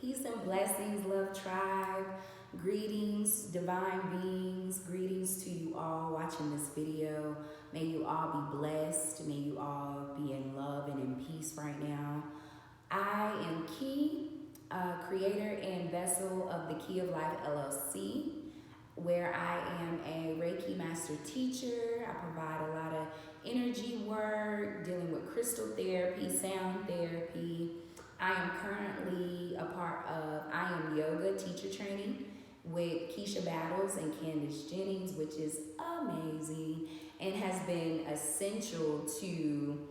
Peace and blessings, love tribe. Greetings, divine beings. Greetings to you all watching this video. May you all be blessed. May you all be in love and in peace right now. I am Key, creator and vessel of the Key of Life LLC, where I am a Reiki master teacher. I provide a lot of energy work, dealing with crystal therapy, sound therapy. I am currently a part of I Am Yoga teacher training with Keisha Battles and Candace Jennings, which is amazing and has been essential to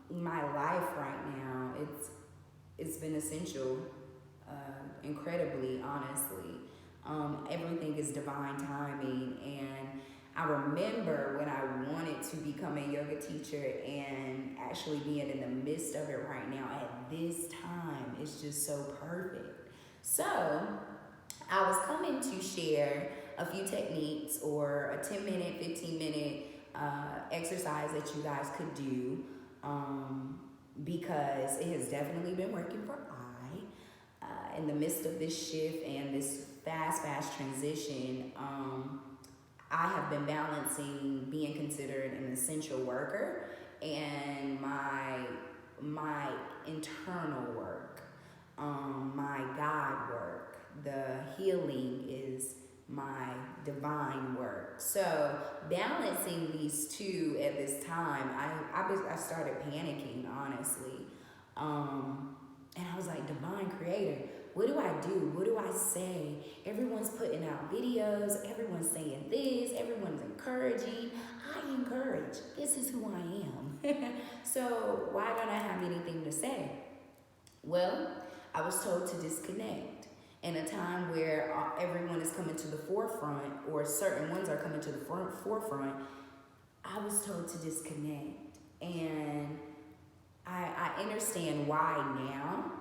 my life right now. It's been essential, incredibly, honestly. Everything is divine timing, and I remember when I wanted to become a yoga teacher and actually being in the midst of it right now at this time. It's just so perfect. So I was coming to share a few techniques or a 10-minute, 15-minute exercise that you guys could do because it has definitely been working for I. In the midst of this shift and this fast transition, I have been balancing being considered an essential worker and my internal work, my God work. The healing is my divine work. So balancing these two at this time, I started panicking, honestly. And I was like, divine creator, what do I do? What do I say? Everyone's putting out videos. Everyone's saying this. Everyone's encouraging. I encourage. This is who I am. So why don't I have anything to say? Well, I was told to disconnect. In a time where everyone is coming to the forefront, or certain ones are coming to the forefront, I was told to disconnect. And I understand why now,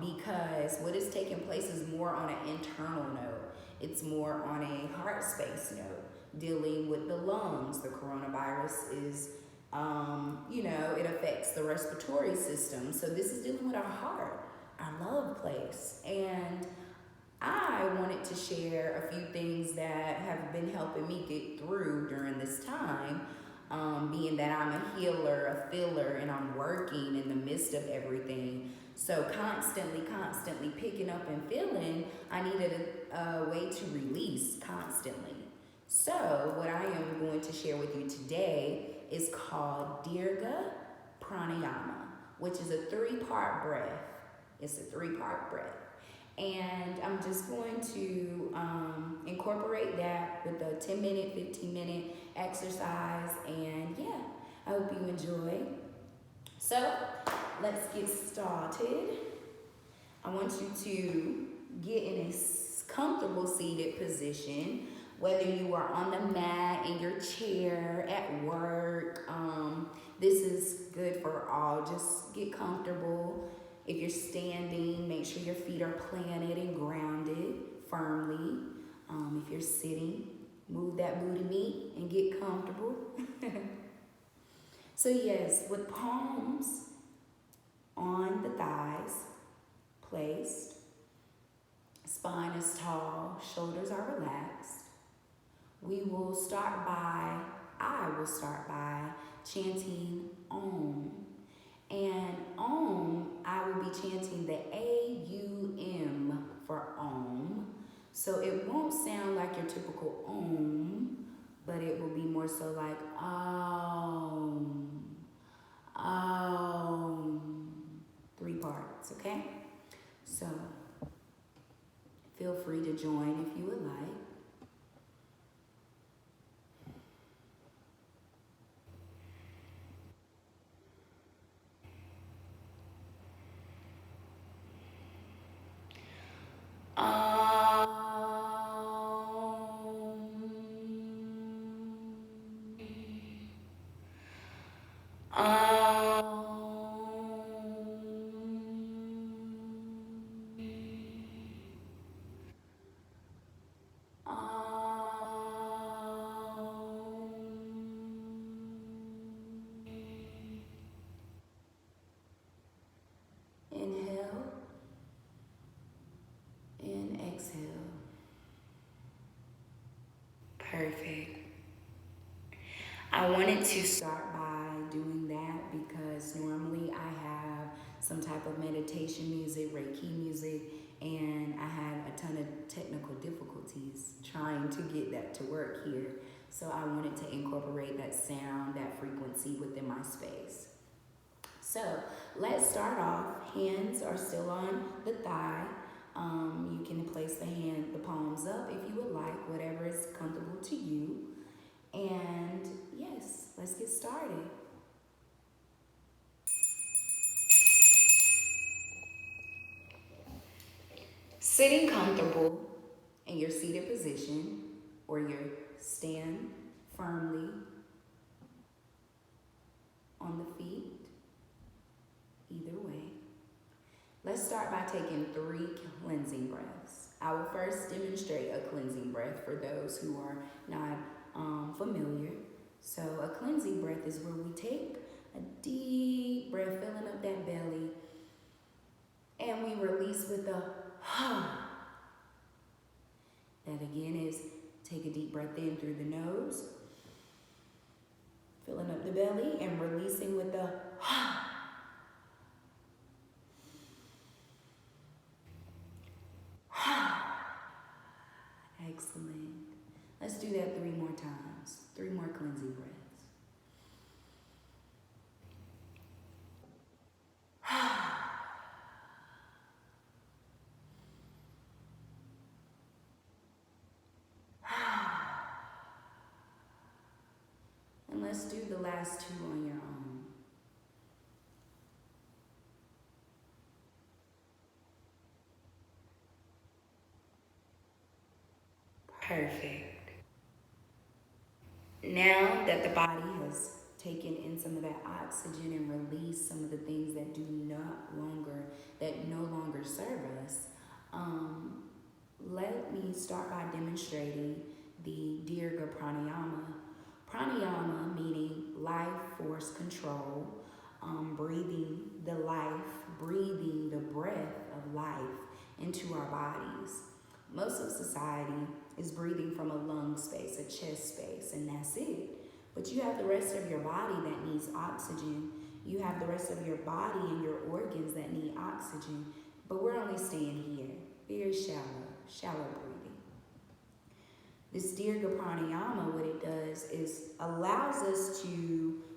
because what is taking place is more on an internal note. It's more on a heart space note, dealing with the lungs. The coronavirus is, it affects the respiratory system. So this is dealing with our heart, our love place. And I wanted to share a few things that have been helping me get through during this time. Being that I'm a healer, a filler, and I'm working in the midst of everything. So constantly picking up and feeling, I needed a way to release constantly. So what I am going to share with you today is called Dirga Pranayama, which is a 3-part breath. It's a 3-part breath. And I'm just going to incorporate that with a 10-minute, 15-minute exercise. And yeah, I hope you enjoy. So let's get started. I want you to get in a comfortable seated position, whether you are on the mat, in your chair, at work. This is good for all. Just get comfortable. If you're standing, make sure your feet are planted and grounded firmly. If you're sitting, move that booty meat and get comfortable. So yes, with palms on the thighs placed, spine is tall, shoulders are relaxed. I will start by chanting Om. And Om, I will be chanting the A-U-M for Om. So it won't sound like your typical Om, but it will be more so like Om, Om. 3 parts, okay? So feel free to join if you would like. wanted to start by doing that because normally I have some type of meditation music, Reiki music, and I had a ton of technical difficulties trying to get that to work here. So I wanted to incorporate that sound, that frequency within my space. So let's start off. Hands are still on the thigh. You can place the palms up if you would like, whatever is comfortable to you. And yes, let's get started. Sitting comfortable in your seated position or your stand firmly on the feet, either way. Let's start by taking 3 cleansing breaths. I will first demonstrate a cleansing breath for those who are not familiar. So a cleansing breath is where we take a deep breath, filling up that belly, and we release with a That again is take a deep breath in through the nose, filling up the belly, and releasing with the Excellent. Let's do that 3 more times. 3 more cleansing breaths. And let's do the last 2 on your own. Perfect. Now that the body has taken in some of that oxygen and released some of the things that no longer serve us, let me start by demonstrating the Dirga Pranayama. Pranayama meaning life force control, breathing the breath of life into our bodies. Most of society is breathing from a lung space, a chest space, and that's it. But you have the rest of your body that needs oxygen. You have the rest of your body and your organs that need oxygen. But we're only staying here, very shallow breathing. This Dirga Pranayama, what it does is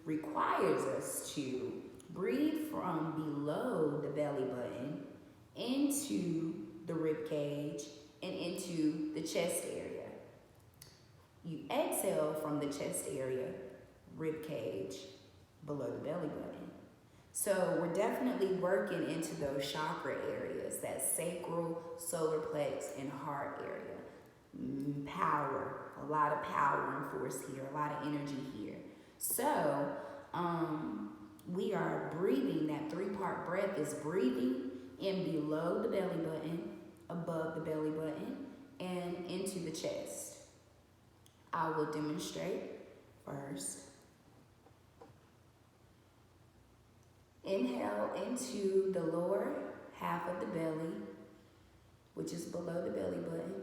requires us to breathe from below the belly button into the rib cage and into the chest area. You exhale from the chest area, rib cage, below the belly button. So we're definitely working into those chakra areas, that sacral, solar plex, and heart area. Power, a lot of power and force here, a lot of energy here. So we are breathing, that 3-part breath is breathing in below the belly button, above the belly button, and into the chest. I will demonstrate first. Inhale into the lower half of the belly, which is below the belly button,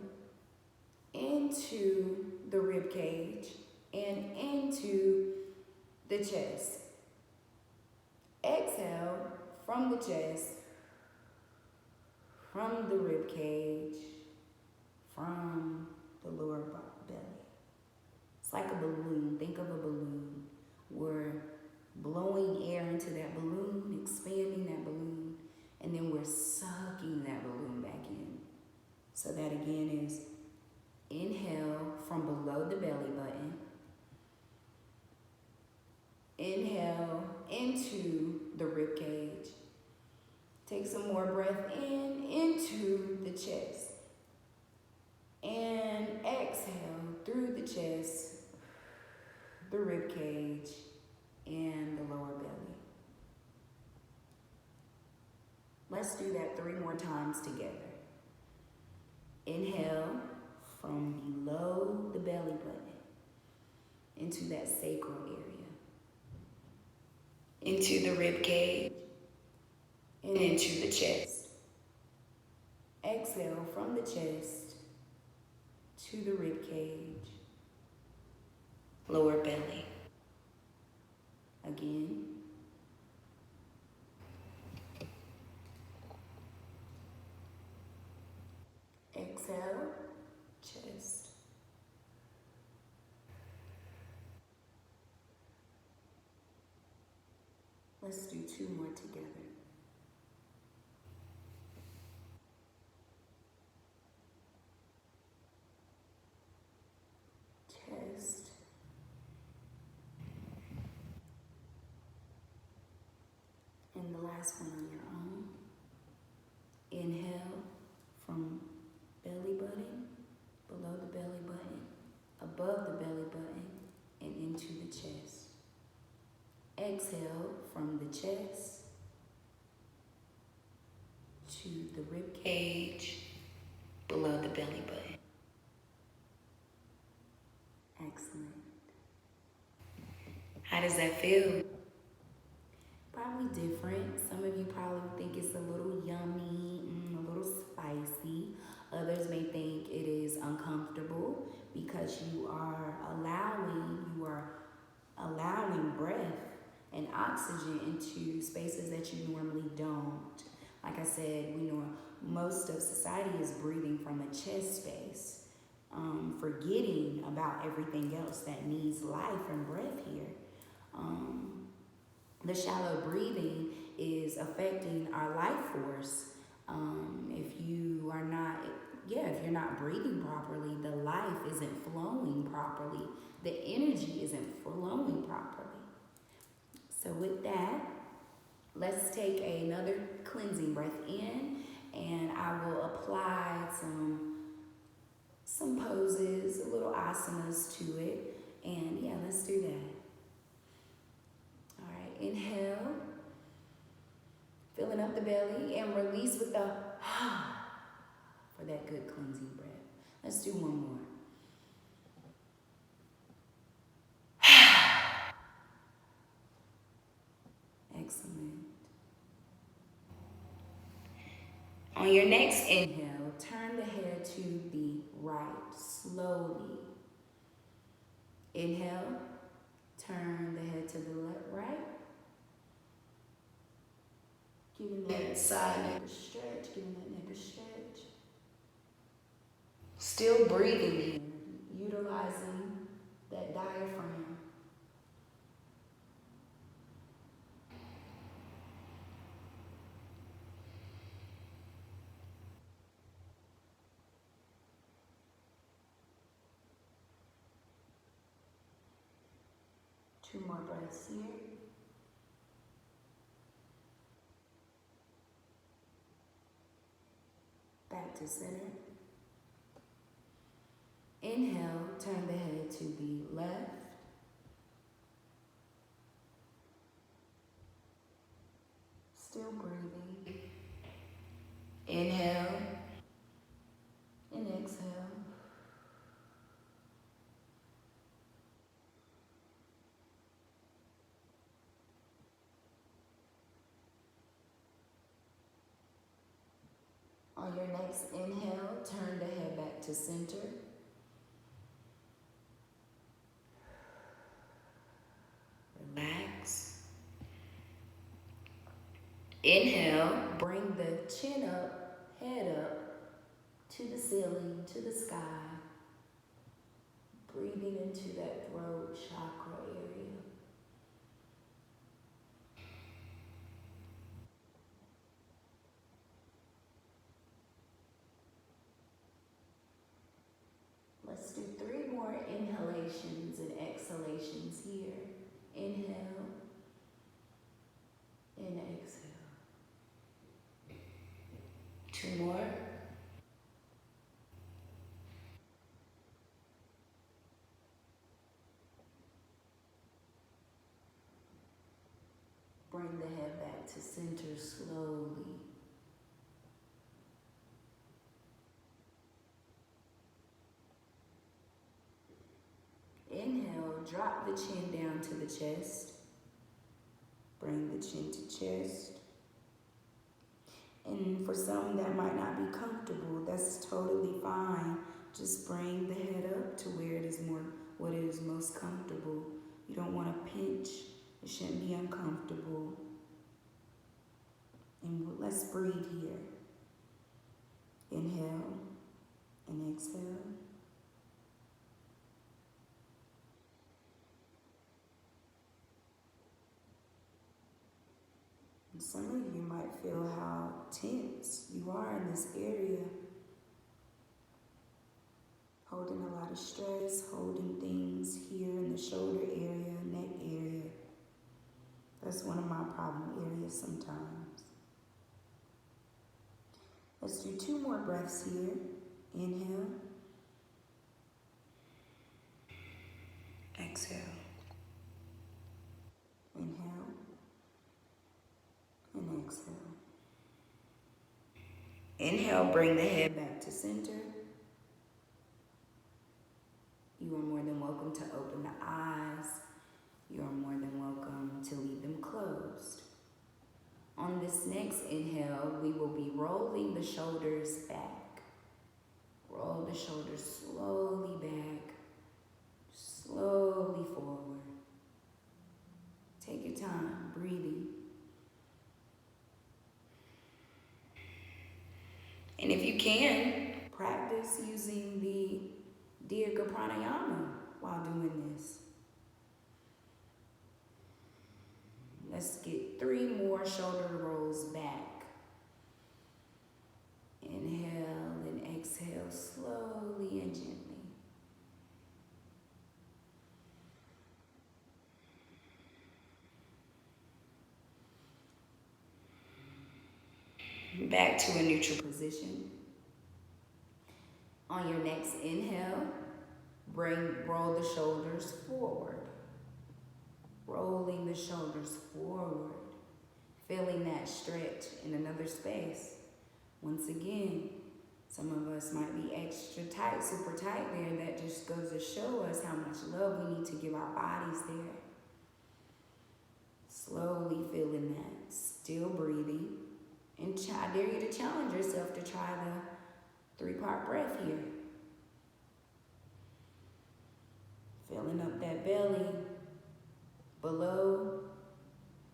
into the rib cage, and into the chest. Exhale from the chest, from the rib cage, from the lower belly. It's like a balloon. Think of a balloon. We're blowing air into that balloon, expanding that balloon, and then we're sucking that balloon back in. So that again is inhale from below the belly button. Inhale into the rib cage. Take some more breath in into the chest. And exhale through the chest, the rib cage, and the lower belly. Let's do that 3 more times together. Inhale from below the belly button into that sacral area, into the rib cage, and into the chest. Exhale from the chest to the rib cage, lower belly. Again. Exhale, chest. Let's do 2 more together. Chest. And the last one on your own. Inhale from belly button, below the belly button, above the belly button, and into the chest. Exhale from the chest to the rib cage, below the belly button. Excellent. How does that feel? Probably different. Some of you probably think it's a little yummy, a little spicy. Others may think it is uncomfortable because you are allowing breath and oxygen into spaces that you normally don't. Like I said, we know most of society is breathing from a chest space, forgetting about everything else that needs life and breath here. The shallow breathing is affecting our life force. If you're not breathing properly, the life isn't flowing properly. The energy isn't flowing properly. So with that, let's take another cleansing breath in, and I will apply some poses, a little asanas to it. And yeah, let's do that. All right, inhale, filling up the belly, and release with the for that good cleansing breath. Let's do one more. Excellent. On your next inhale, turn the head to the right slowly. Inhale, turn the head to the right. Giving that side neck a stretch, giving that neck a stretch. Still breathing here, utilizing that diaphragm. Two more breaths here. Back to center. Inhale, turn the head to the left. Still breathing. Inhale and exhale. On your next inhale, turn the head back to center. Relax. Inhale, bring the chin up, head up, to the ceiling, to the sky. Breathing into that throat chakra area. Let's do 3 more inhalations and exhalations here. Inhale and exhale. 2 more. Bring the head back to center slowly. Inhale, drop the chin down to the chest. Bring the chin to chest. And for some that might not be comfortable, that's totally fine. Just bring the head up to where it is most comfortable. You don't want to pinch It shouldn't be uncomfortable. And let's breathe here. Inhale and exhale. And some of you might feel how tense you are in this area. Holding a lot of stress, holding things here in the shoulder area, neck area. That's one of my problem areas sometimes. Let's do 2 more breaths here. Inhale. Exhale. Inhale. And exhale. Inhale, bring the head back to center. You are more than welcome to open the eyes. You are more than welcome to leave them closed. On this next inhale, we will be rolling the shoulders back. Roll the shoulders slowly back, slowly forward. Take your time, breathing. And if you can, practice using the Dirga Pranayama while doing this. Let's get 3 more shoulder rolls back. Inhale and exhale slowly and gently. Back to a neutral position. On your next inhale, roll the shoulders forward. Rolling the shoulders forward. Feeling that stretch in another space. Once again, some of us might be extra tight, super tight there. That just goes to show us how much love we need to give our bodies there. Slowly feeling that. Still breathing. And I dare you to challenge yourself to try the 3-part breath here. Filling up that belly, below,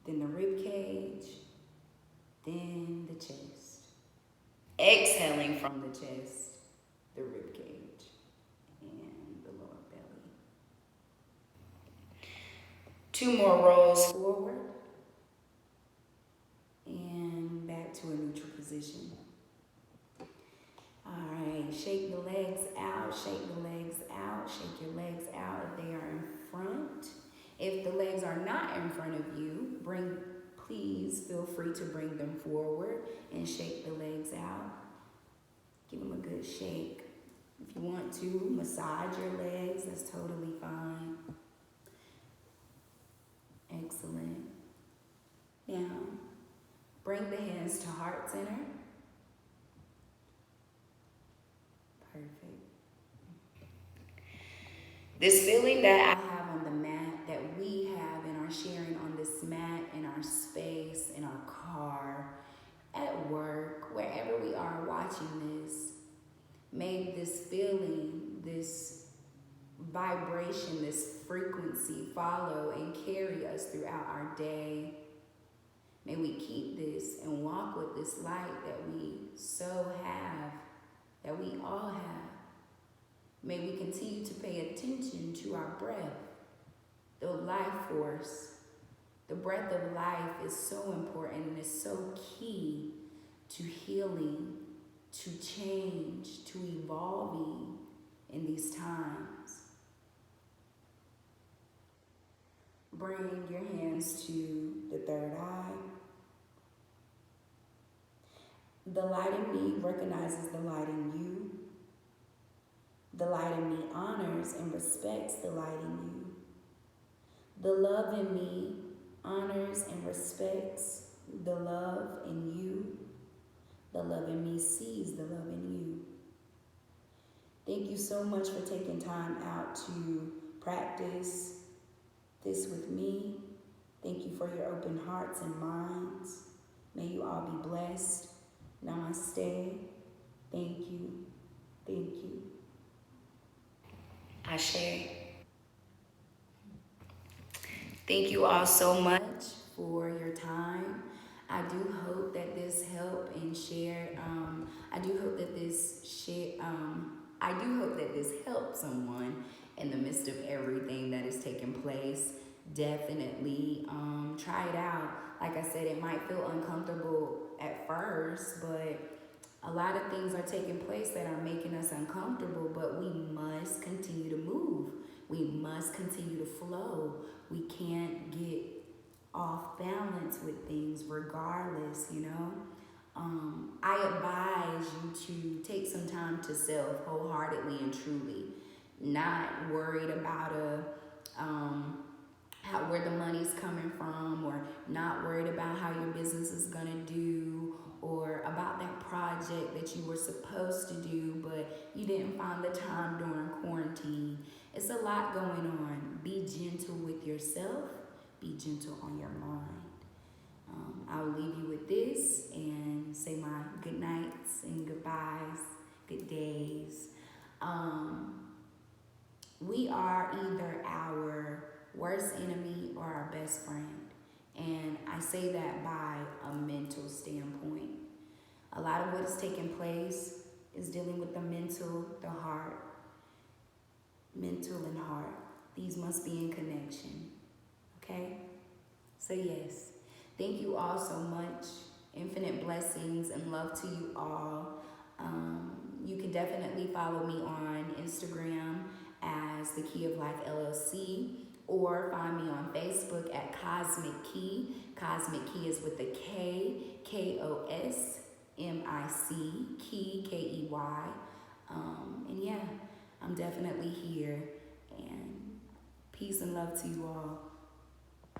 then the rib cage, then the chest. Exhaling from the chest, the rib cage, and the lower belly. 2 more rolls forward. And back to a neutral position. All right, shake the legs out, shake the legs out, shake your legs out if they are in front. If the legs are not in front of you, please feel free to bring them forward and shake the legs out. Give them a good shake. If you want to, massage your legs, that's totally fine. Excellent. Now, bring the hands to heart center. Perfect. This feeling that I have on the mat, that we have and are sharing on this mat, in our space, in our car, at work, wherever we are watching this, may this feeling, this vibration, this frequency follow and carry us throughout our day. May we keep this and walk with this light that we so have, that we all have. May we continue to pay attention to our breath, the life force. The breath of life is so important and is so key to healing, to change, to evolving in these times. Bring your hands to the third eye. The light in me recognizes the light in you. The light in me honors and respects the light in you. The love in me honors and respects the love in you. The love in me sees the love in you. Thank you so much for taking time out to practice this with me. Thank you for your open hearts and minds. May you all be blessed. Namaste. Thank you. Thank you. Ashe. Thank you all so much for your time. I do hope that this helped and shared. I do hope that I do hope that this helped someone in the midst of everything that is taking place. Definitely try it out. Like I said, it might feel uncomfortable at first, but a lot of things are taking place that are making us uncomfortable, but we must continue to move. We must continue to flow. We can't get off balance with things regardless, you know. I advise you to take some time to self wholeheartedly and truly, not worried about where the money's coming from, or not worried about how your business is gonna do, or about that project that you were supposed to do but you didn't find the time during quarantine. It's a lot going on. Be gentle with yourself. Be gentle on your mind. I'll leave you with this and say my good nights and goodbyes, good days. We are either our worst enemy or our best friend. And I say that by a mental standpoint. A lot of what is taking place is dealing with the mental, the heart, mental and heart. These must be in connection. Okay? So yes, thank you all so much. Infinite blessings and love to you all. You can definitely follow me on Instagram as The Key of Life LLC, or find me on Facebook at Cosmic Key. Cosmic Key is with a K, KOSMIC, Key, KEY. And yeah, I'm definitely here. And peace and love to you all.